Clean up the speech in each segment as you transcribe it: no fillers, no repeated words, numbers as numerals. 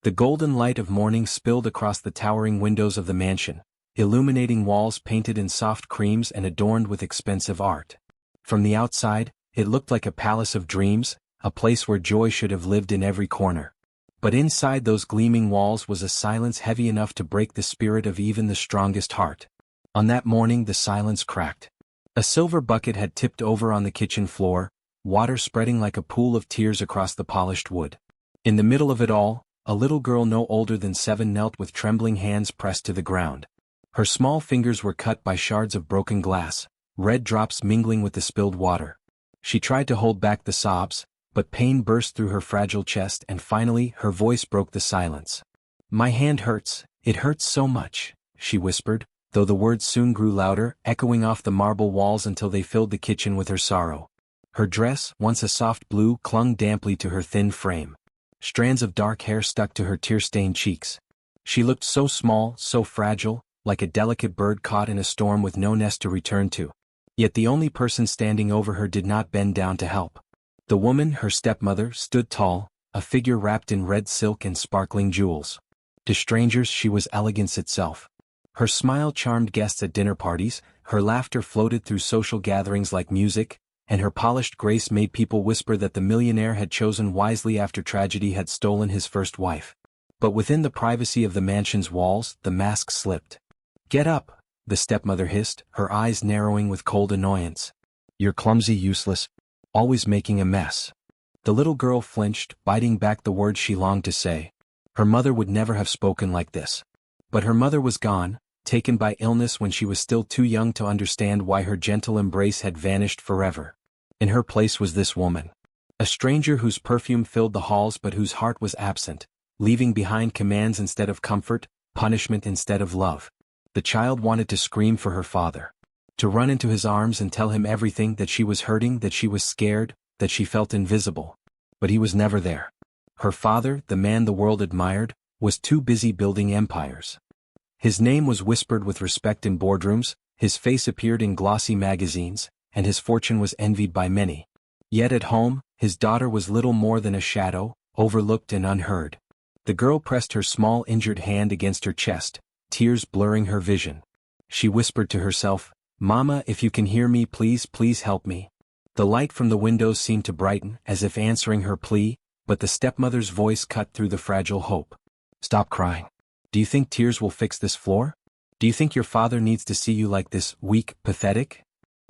The golden light of morning spilled across the towering windows of the mansion, illuminating walls painted in soft creams and adorned with expensive art. From the outside, it looked like a palace of dreams, a place where joy should have lived in every corner. But inside those gleaming walls was a silence heavy enough to break the spirit of even the strongest heart. On that morning the silence cracked. A silver bucket had tipped over on the kitchen floor, water spreading like a pool of tears across the polished wood. In the middle of it all, a little girl no older than 7 knelt with trembling hands pressed to the ground. Her small fingers were cut by shards of broken glass, red drops mingling with the spilled water. She tried to hold back the sobs, but pain burst through her fragile chest and finally her voice broke the silence. "My hand hurts, it hurts so much," she whispered, though the words soon grew louder, echoing off the marble walls until they filled the kitchen with her sorrow. Her dress, once a soft blue, clung damply to her thin frame. Strands of dark hair stuck to her tear-stained cheeks. She looked so small, so fragile, like a delicate bird caught in a storm with no nest to return to. Yet the only person standing over her did not bend down to help. The woman, her stepmother, stood tall, a figure wrapped in red silk and sparkling jewels. To strangers she was elegance itself. Her smile charmed guests at dinner parties, her laughter floated through social gatherings like music, and her polished grace made people whisper that the millionaire had chosen wisely after tragedy had stolen his first wife. But within the privacy of the mansion's walls, the mask slipped. "Get up," the stepmother hissed, her eyes narrowing with cold annoyance. "You're clumsy, useless, always making a mess." The little girl flinched, biting back the words she longed to say. Her mother would never have spoken like this. But her mother was gone, taken by illness when she was still too young to understand why her gentle embrace had vanished forever. In her place was this woman. A stranger whose perfume filled the halls but whose heart was absent, leaving behind commands instead of comfort, punishment instead of love. The child wanted to scream for her father. To run into his arms and tell him everything, that she was hurting, that she was scared, that she felt invisible. But he was never there. Her father, the man the world admired, was too busy building empires. His name was whispered with respect in boardrooms, his face appeared in glossy magazines, and his fortune was envied by many. Yet at home, his daughter was little more than a shadow, overlooked and unheard. The girl pressed her small injured hand against her chest, tears blurring her vision. She whispered to herself, "Mama, if you can hear me, please, please help me." The light from the windows seemed to brighten, as if answering her plea, but the stepmother's voice cut through the fragile hope. "Stop crying. Do you think tears will fix this floor? Do you think your father needs to see you like this, weak, pathetic?"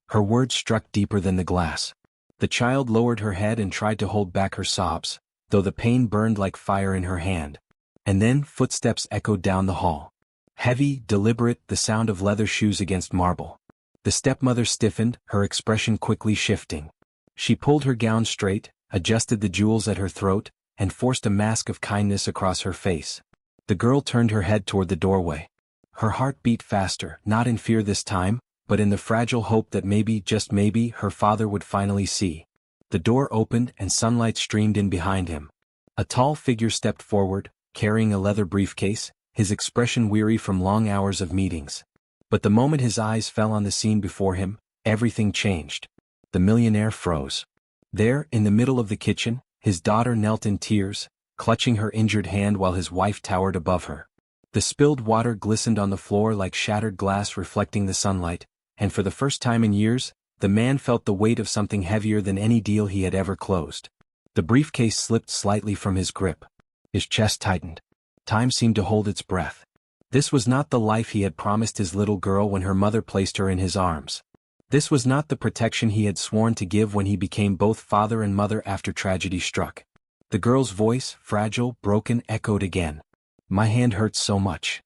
Her words struck deeper than the glass. The child lowered her head and tried to hold back her sobs, though the pain burned like fire in her hand. And then footsteps echoed down the hall. Heavy, deliberate, the sound of leather shoes against marble. The stepmother stiffened, her expression quickly shifting. She pulled her gown straight, adjusted the jewels at her throat, and forced a mask of kindness across her face. The girl turned her head toward the doorway. Her heart beat faster, not in fear this time, but in the fragile hope that maybe, just maybe, her father would finally see. The door opened and sunlight streamed in behind him. A tall figure stepped forward, carrying a leather briefcase, his expression weary from long hours of meetings. But the moment his eyes fell on the scene before him, everything changed. The millionaire froze. There, in the middle of the kitchen, his daughter knelt in tears, clutching her injured hand while his wife towered above her. The spilled water glistened on the floor like shattered glass reflecting the sunlight, and for the first time in years, the man felt the weight of something heavier than any deal he had ever closed. The briefcase slipped slightly from his grip. His chest tightened. Time seemed to hold its breath. This was not the life he had promised his little girl when her mother placed her in his arms. This was not the protection he had sworn to give when he became both father and mother after tragedy struck. The girl's voice, fragile, broken, echoed again. "My hand hurts so much."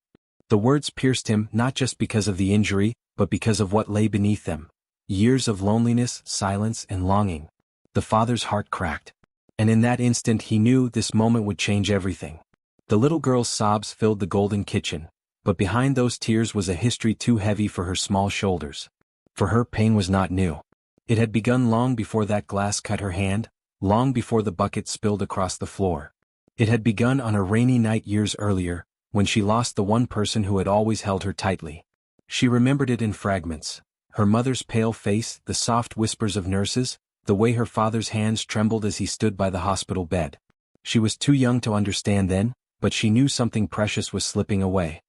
The words pierced him not just because of the injury, but because of what lay beneath them. Years of loneliness, silence, and longing. The father's heart cracked. And in that instant he knew this moment would change everything. The little girl's sobs filled the golden kitchen, but behind those tears was a history too heavy for her small shoulders. For her, pain was not new. It had begun long before that glass cut her hand, long before the bucket spilled across the floor. It had begun on a rainy night years earlier, when she lost the one person who had always held her tightly. She remembered it in fragments. Her mother's pale face, the soft whispers of nurses, the way her father's hands trembled as he stood by the hospital bed. She was too young to understand then, but she knew something precious was slipping away.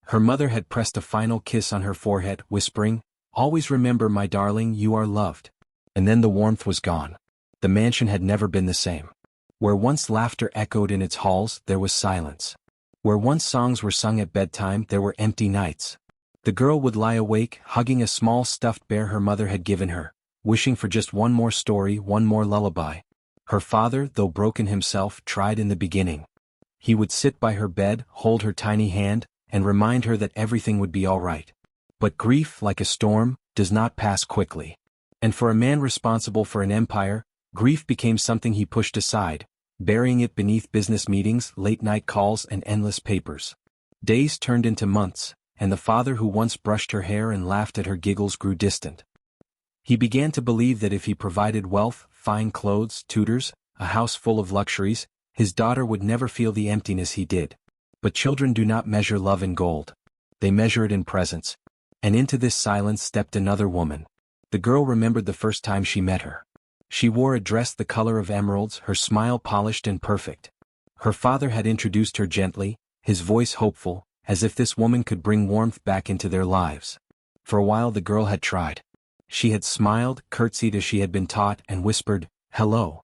Her mother had pressed a final kiss on her forehead, whispering, "Always remember, my darling, you are loved." And then the warmth was gone. The mansion had never been the same. Where once laughter echoed in its halls, there was silence. Where once songs were sung at bedtime, there were empty nights. The girl would lie awake, hugging a small stuffed bear her mother had given her, wishing for just one more story, one more lullaby. Her father, though broken himself, tried in the beginning. He would sit by her bed, hold her tiny hand, and remind her that everything would be all right. But grief, like a storm, does not pass quickly. And for a man responsible for an empire, grief became something he pushed aside, burying it beneath business meetings, late-night calls, and endless papers. Days turned into months, and the father who once brushed her hair and laughed at her giggles grew distant. He began to believe that if he provided wealth, fine clothes, tutors, a house full of luxuries, his daughter would never feel the emptiness he did. But children do not measure love in gold. They measure it in presence. And into this silence stepped another woman. The girl remembered the first time she met her. She wore a dress the color of emeralds, her smile polished and perfect. Her father had introduced her gently, his voice hopeful, as if this woman could bring warmth back into their lives. For a while the girl had tried. She had smiled, curtsied as she had been taught, and whispered, "Hello."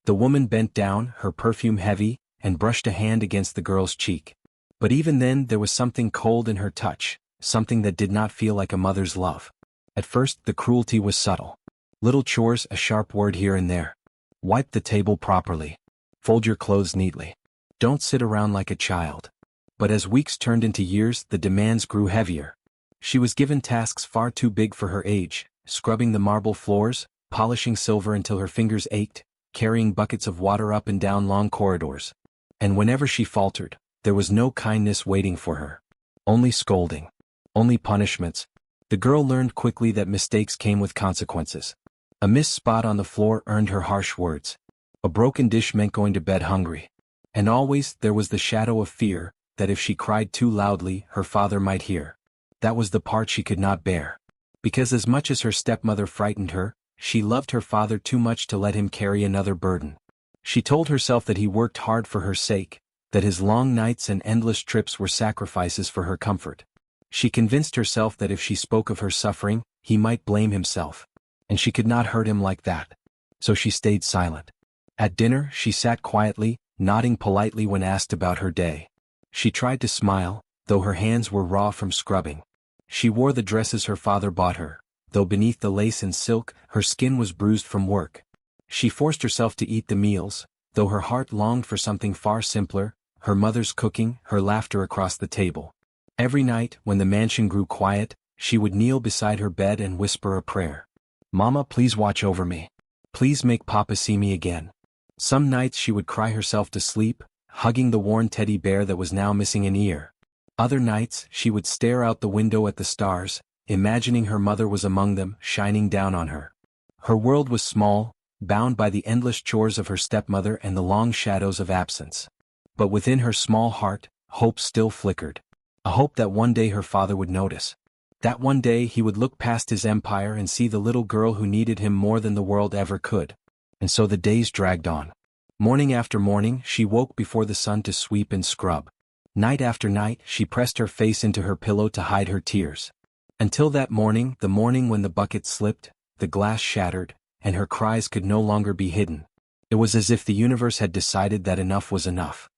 The woman bent down, her perfume heavy, and brushed a hand against the girl's cheek. But even then there was something cold in her touch, something that did not feel like a mother's love. At first the cruelty was subtle. Little chores, a sharp word here and there. Wipe the table properly. Fold your clothes neatly. Don't sit around like a child. But as weeks turned into years, the demands grew heavier. She was given tasks far too big for her age, scrubbing the marble floors, polishing silver until her fingers ached, carrying buckets of water up and down long corridors. And whenever she faltered, there was no kindness waiting for her. Only scolding. Only punishments. The girl learned quickly that mistakes came with consequences. A missed spot on the floor earned her harsh words. A broken dish meant going to bed hungry. And always there was the shadow of fear, that if she cried too loudly, her father might hear. That was the part she could not bear. Because as much as her stepmother frightened her, she loved her father too much to let him carry another burden. She told herself that he worked hard for her sake, that his long nights and endless trips were sacrifices for her comfort. She convinced herself that if she spoke of her suffering, he might blame himself. And she could not hurt him like that. So she stayed silent. At dinner, she sat quietly, nodding politely when asked about her day. She tried to smile, though her hands were raw from scrubbing. She wore the dresses her father bought her, though beneath the lace and silk, her skin was bruised from work. She forced herself to eat the meals, though her heart longed for something far simpler, her mother's cooking, her laughter across the table. Every night, when the mansion grew quiet, she would kneel beside her bed and whisper a prayer. "Mama, please watch over me. Please make Papa see me again." Some nights she would cry herself to sleep, hugging the worn teddy bear that was now missing an ear. Other nights, she would stare out the window at the stars, imagining her mother was among them, shining down on her. Her world was small, bound by the endless chores of her stepmother and the long shadows of absence. But within her small heart, hope still flickered. A hope that one day her father would notice. That one day he would look past his empire and see the little girl who needed him more than the world ever could. And so the days dragged on. Morning after morning, she woke before the sun to sweep and scrub. Night after night, she pressed her face into her pillow to hide her tears. Until that morning, the morning when the bucket slipped, the glass shattered, and her cries could no longer be hidden. It was as if the universe had decided that enough was enough.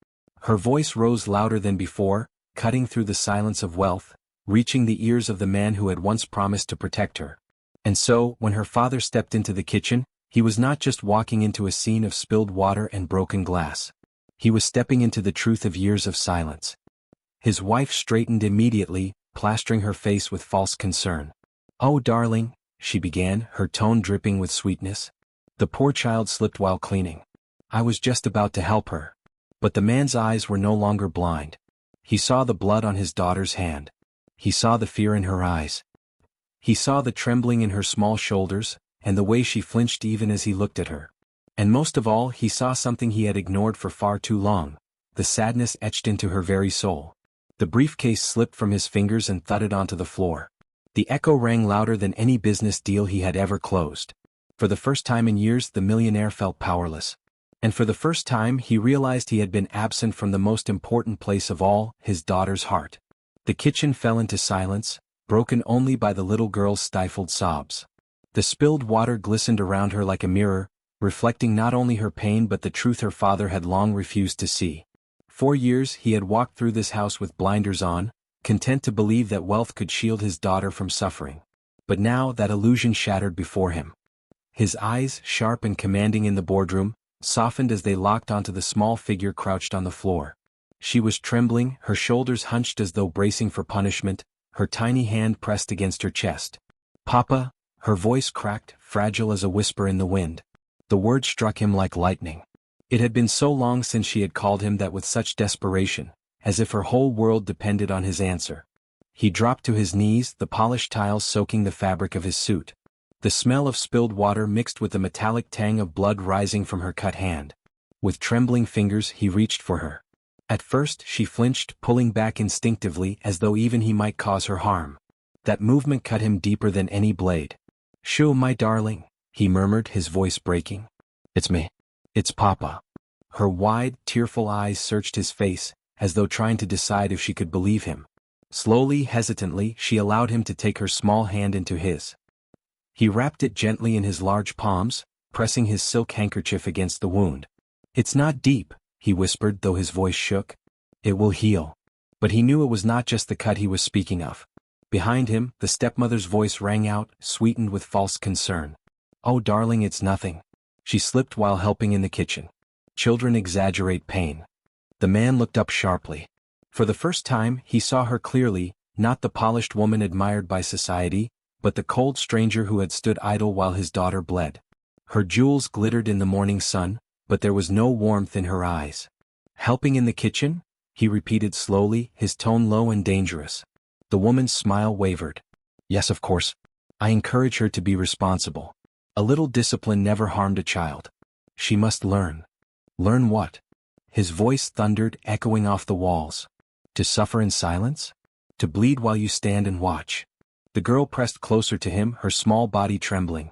Her voice rose louder than before, cutting through the silence of wealth, reaching the ears of the man who had once promised to protect her. And so, when her father stepped into the kitchen, he was not just walking into a scene of spilled water and broken glass. He was stepping into the truth of years of silence. His wife straightened immediately, plastering her face with false concern. "Oh, darling," she began, her tone dripping with sweetness. "The poor child slipped while cleaning. I was just about to help her." But the man's eyes were no longer blind. He saw the blood on his daughter's hand. He saw the fear in her eyes. He saw the trembling in her small shoulders, and the way she flinched even as he looked at her. And most of all, he saw something he had ignored for far too long, the sadness etched into her very soul. The briefcase slipped from his fingers and thudded onto the floor. The echo rang louder than any business deal he had ever closed. For the first time in years, the millionaire felt powerless. And for the first time he realized he had been absent from the most important place of all, his daughter's heart. The kitchen fell into silence, broken only by the little girl's stifled sobs. The spilled water glistened around her like a mirror, reflecting not only her pain but the truth her father had long refused to see. 4 years he had walked through this house with blinders on, content to believe that wealth could shield his daughter from suffering. But now that illusion shattered before him. His eyes, sharp and commanding in the boardroom, softened as they locked onto the small figure crouched on the floor. She was trembling, her shoulders hunched as though bracing for punishment, her tiny hand pressed against her chest. "Papa," her voice cracked, fragile as a whisper in the wind. The word struck him like lightning. It had been so long since she had called him that with such desperation, as if her whole world depended on his answer. He dropped to his knees, the polished tiles soaking the fabric of his suit. The smell of spilled water mixed with the metallic tang of blood rising from her cut hand. With trembling fingers he reached for her. At first she flinched, pulling back instinctively as though even he might cause her harm. That movement cut him deeper than any blade. "Shoo, my darling," he murmured, his voice breaking. "It's me. It's Papa." Her wide, tearful eyes searched his face, as though trying to decide if she could believe him. Slowly, hesitantly, she allowed him to take her small hand into his. He wrapped it gently in his large palms, pressing his silk handkerchief against the wound. "It's not deep," he whispered, though his voice shook. "It will heal." But he knew it was not just the cut he was speaking of. Behind him, the stepmother's voice rang out, sweetened with false concern. "Oh, darling, it's nothing." She slipped while helping in the kitchen. "Children exaggerate pain." The man looked up sharply. For the first time, he saw her clearly, not the polished woman admired by society, but the cold stranger who had stood idle while his daughter bled. Her jewels glittered in the morning sun, but there was no warmth in her eyes. "Helping in the kitchen?" he repeated slowly, his tone low and dangerous. The woman's smile wavered. "Yes, of course. I encourage her to be responsible. A little discipline never harmed a child. She must learn." "Learn what?" His voice thundered, echoing off the walls. "To suffer in silence? To bleed while you stand and watch?" The girl pressed closer to him, her small body trembling.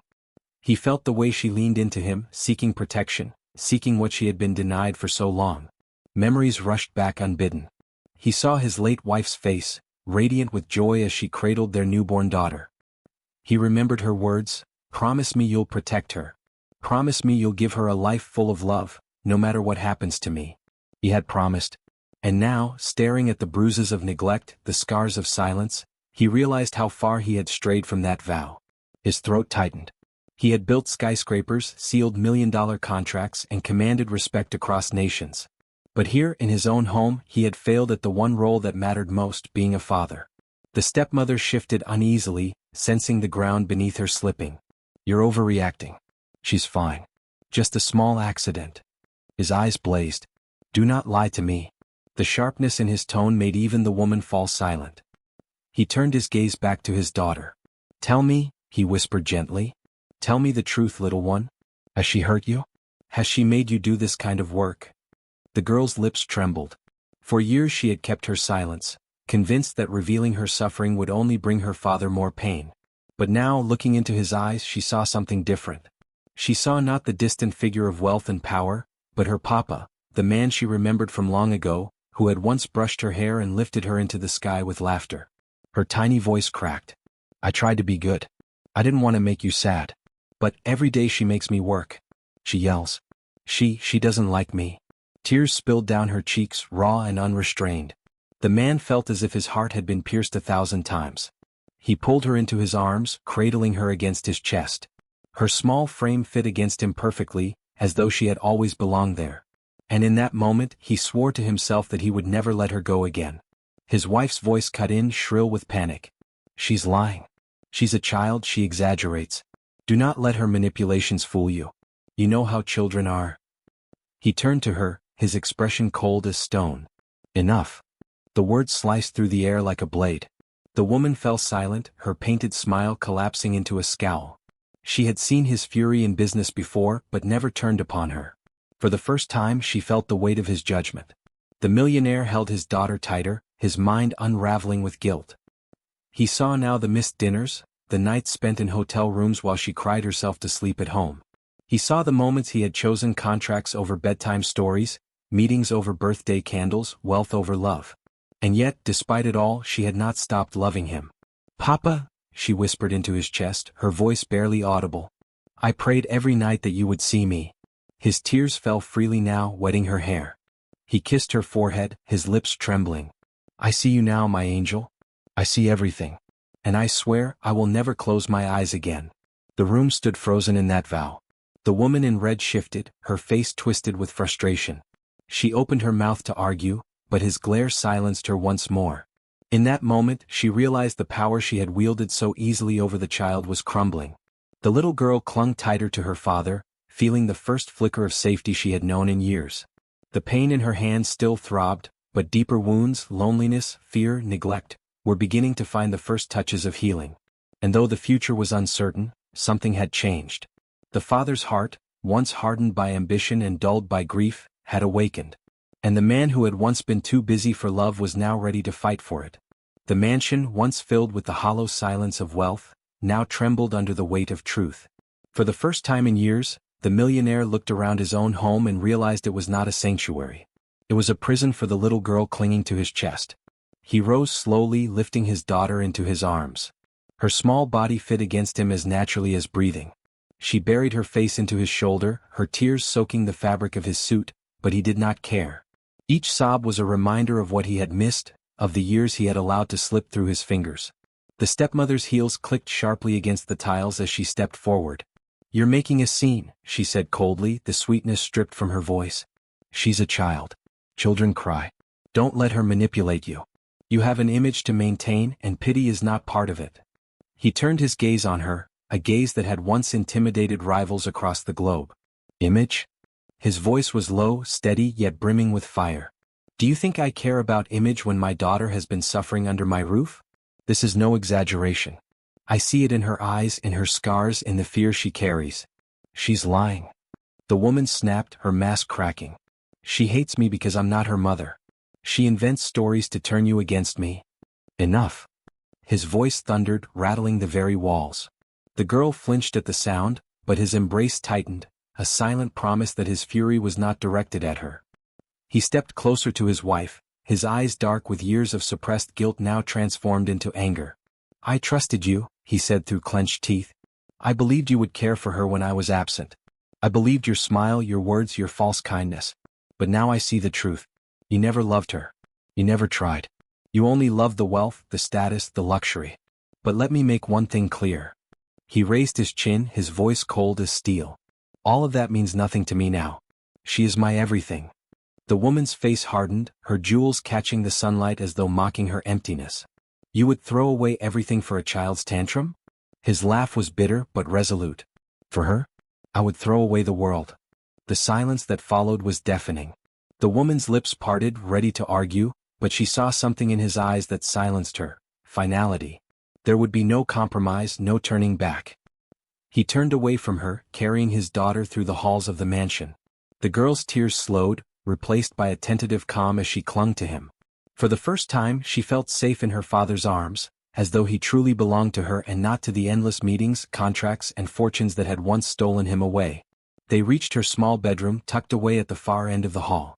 He felt the way she leaned into him, seeking protection, seeking what she had been denied for so long. Memories rushed back unbidden. He saw his late wife's face, radiant with joy as she cradled their newborn daughter. He remembered her words, "Promise me you'll protect her. Promise me you'll give her a life full of love, no matter what happens to me." He had promised. And now, staring at the bruises of neglect, the scars of silence, he realized how far he had strayed from that vow. His throat tightened. He had built skyscrapers, sealed million-dollar contracts, and commanded respect across nations. But here, in his own home, he had failed at the one role that mattered most, being a father. The stepmother shifted uneasily, sensing the ground beneath her slipping. "You're overreacting. She's fine. Just a small accident." His eyes blazed. "Do not lie to me." The sharpness in his tone made even the woman fall silent. He turned his gaze back to his daughter. "Tell me," he whispered gently. "Tell me the truth, little one. Has she hurt you? Has she made you do this kind of work?" The girl's lips trembled. For years she had kept her silence, convinced that revealing her suffering would only bring her father more pain. But now, looking into his eyes, she saw something different. She saw not the distant figure of wealth and power, but her papa, the man she remembered from long ago, who had once brushed her hair and lifted her into the sky with laughter. Her tiny voice cracked. "I tried to be good. I didn't want to make you sad. But every day she makes me work. She yells. She doesn't like me." Tears spilled down her cheeks, raw and unrestrained. The man felt as if his heart had been pierced 1,000 times. He pulled her into his arms, cradling her against his chest. Her small frame fit against him perfectly, as though she had always belonged there. And in that moment, he swore to himself that he would never let her go again. His wife's voice cut in, shrill with panic. "She's lying. She's a child, she exaggerates. Do not let her manipulations fool you. You know how children are." He turned to her, his expression cold as stone. "Enough." The words sliced through the air like a blade. The woman fell silent, her painted smile collapsing into a scowl. She had seen his fury in business before, but never turned upon her. For the first time she felt the weight of his judgment. The millionaire held his daughter tighter, his mind unraveling with guilt. He saw now the missed dinners, the nights spent in hotel rooms while she cried herself to sleep at home. He saw the moments he had chosen: contracts over bedtime stories, meetings over birthday candles, wealth over love. And yet, despite it all, she had not stopped loving him. "Papa," she whispered into his chest, her voice barely audible. "I prayed every night that you would see me." His tears fell freely now, wetting her hair. He kissed her forehead, his lips trembling. "I see you now, my angel. I see everything. And I swear I will never close my eyes again." The room stood frozen in that vow. The woman in red shifted, her face twisted with frustration. She opened her mouth to argue, but his glare silenced her once more. In that moment, she realized the power she had wielded so easily over the child was crumbling. The little girl clung tighter to her father, feeling the first flicker of safety she had known in years. The pain in her hands still throbbed, but deeper wounds, loneliness, fear, neglect, were beginning to find the first touches of healing. And though the future was uncertain, something had changed. The father's heart, once hardened by ambition and dulled by grief, had awakened. And the man who had once been too busy for love was now ready to fight for it. The mansion, once filled with the hollow silence of wealth, now trembled under the weight of truth. For the first time in years, the millionaire looked around his own home and realized it was not a sanctuary. It was a prison for the little girl clinging to his chest. He rose slowly, lifting his daughter into his arms. Her small body fit against him as naturally as breathing. She buried her face into his shoulder, her tears soaking the fabric of his suit, but he did not care. Each sob was a reminder of what he had missed, of the years he had allowed to slip through his fingers. The stepmother's heels clicked sharply against the tiles as she stepped forward. "You're making a scene," she said coldly, the sweetness stripped from her voice. "She's a child. Children cry. Don't let her manipulate you. You have an image to maintain, and pity is not part of it." He turned his gaze on her, a gaze that had once intimidated rivals across the globe. "Image?" His voice was low, steady, yet brimming with fire. "Do you think I care about image when my daughter has been suffering under my roof? This is no exaggeration. I see it in her eyes, in her scars, in the fear she carries. She's lying." The woman snapped, her mask cracking. "She hates me because I'm not her mother. She invents stories to turn you against me." "Enough." His voice thundered, rattling the very walls. The girl flinched at the sound, but his embrace tightened, a silent promise that his fury was not directed at her. He stepped closer to his wife, his eyes dark with years of suppressed guilt now transformed into anger. "I trusted you," he said through clenched teeth. "I believed you would care for her when I was absent. I believed your smile, your words, your false kindness. But now I see the truth. You never loved her. You never tried. You only loved the wealth, the status, the luxury. But let me make one thing clear." He raised his chin, his voice cold as steel. "All of that means nothing to me now. She is my everything." The woman's face hardened, her jewels catching the sunlight as though mocking her emptiness. "You would throw away everything for a child's tantrum?" His laugh was bitter but resolute. "For her? I would throw away the world." The silence that followed was deafening. The woman's lips parted, ready to argue, but she saw something in his eyes that silenced her: finality. There would be no compromise, no turning back. He turned away from her, carrying his daughter through the halls of the mansion. The girl's tears slowed, replaced by a tentative calm as she clung to him. For the first time, she felt safe in her father's arms, as though he truly belonged to her and not to the endless meetings, contracts, and fortunes that had once stolen him away. They reached her small bedroom, tucked away at the far end of the hall.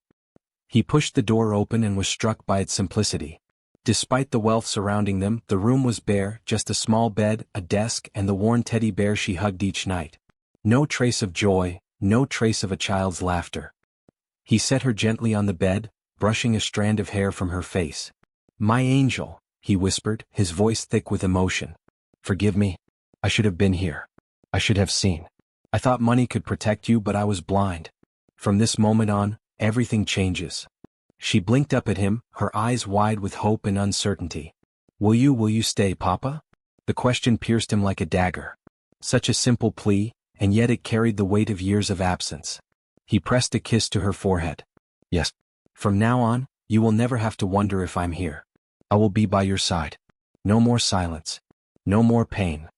He pushed the door open and was struck by its simplicity. Despite the wealth surrounding them, the room was bare, just a small bed, a desk, and the worn teddy bear she hugged each night. No trace of joy, no trace of a child's laughter. He set her gently on the bed, brushing a strand of hair from her face. "My angel," he whispered, his voice thick with emotion. "Forgive me. I should have been here. I should have seen. I thought money could protect you, but I was blind. From this moment on, everything changes." She blinked up at him, her eyes wide with hope and uncertainty. Will you stay, Papa?" The question pierced him like a dagger. Such a simple plea, and yet it carried the weight of years of absence. He pressed a kiss to her forehead. "Yes. From now on, you will never have to wonder if I'm here. I will be by your side. No more silence. No more pain."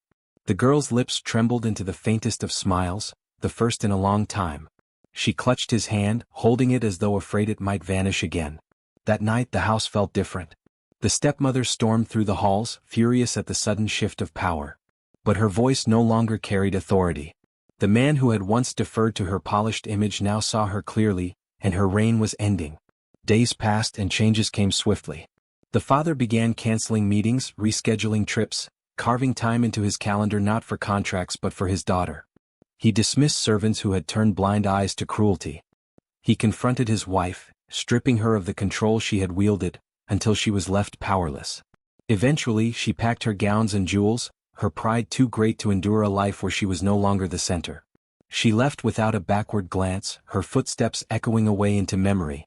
The girl's lips trembled into the faintest of smiles, the first in a long time. She clutched his hand, holding it as though afraid it might vanish again. That night the house felt different. The stepmother stormed through the halls, furious at the sudden shift of power. But her voice no longer carried authority. The man who had once deferred to her polished image now saw her clearly, and her reign was ending. Days passed and changes came swiftly. The father began canceling meetings, rescheduling trips, carving time into his calendar not for contracts but for his daughter. He dismissed servants who had turned blind eyes to cruelty. He confronted his wife, stripping her of the control she had wielded, until she was left powerless. Eventually she packed her gowns and jewels, her pride too great to endure a life where she was no longer the center. She left without a backward glance, her footsteps echoing away into memory.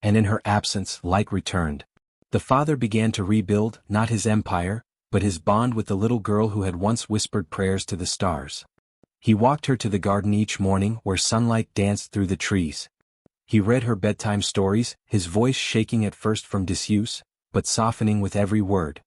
And in her absence, light returned. The father began to rebuild, not his empire, but his bond with the little girl who had once whispered prayers to the stars. He walked her to the garden each morning where sunlight danced through the trees. He read her bedtime stories, his voice shaking at first from disuse, but softening with every word.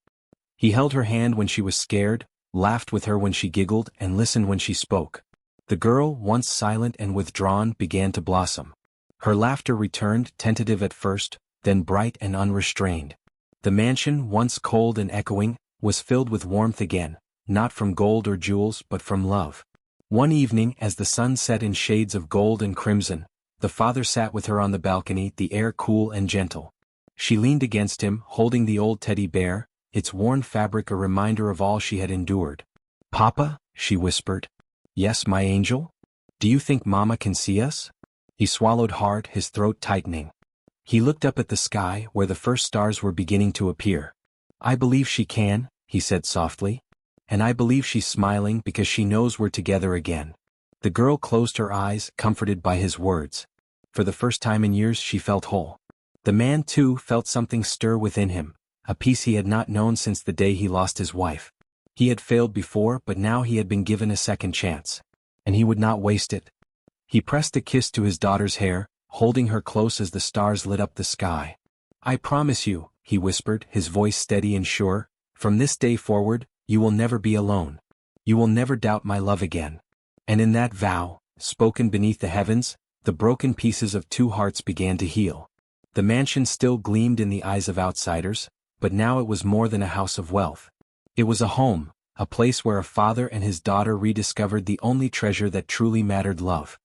He held her hand when she was scared, laughed with her when she giggled, and listened when she spoke. The girl, once silent and withdrawn, began to blossom. Her laughter returned, tentative at first, then bright and unrestrained. The mansion, once cold and echoing, was filled with warmth again, not from gold or jewels but from love. One evening, as the sun set in shades of gold and crimson, the father sat with her on the balcony, the air cool and gentle. She leaned against him, holding the old teddy bear, its worn fabric a reminder of all she had endured. "Papa," she whispered. "Yes, my angel? Do you think Mama can see us?" He swallowed hard, his throat tightening. He looked up at the sky, where the first stars were beginning to appear. "I believe she can," he said softly. "And I believe she's smiling because she knows we're together again." The girl closed her eyes, comforted by his words. For the first time in years she felt whole. The man, too, felt something stir within him, a peace he had not known since the day he lost his wife. He had failed before, but now he had been given a second chance. And he would not waste it. He pressed a kiss to his daughter's hair, holding her close as the stars lit up the sky. "I promise you," he whispered, his voice steady and sure, "from this day forward, you will never be alone. You will never doubt my love again." And in that vow, spoken beneath the heavens, the broken pieces of two hearts began to heal. The mansion still gleamed in the eyes of outsiders, but now it was more than a house of wealth. It was a home, a place where a father and his daughter rediscovered the only treasure that truly mattered: love.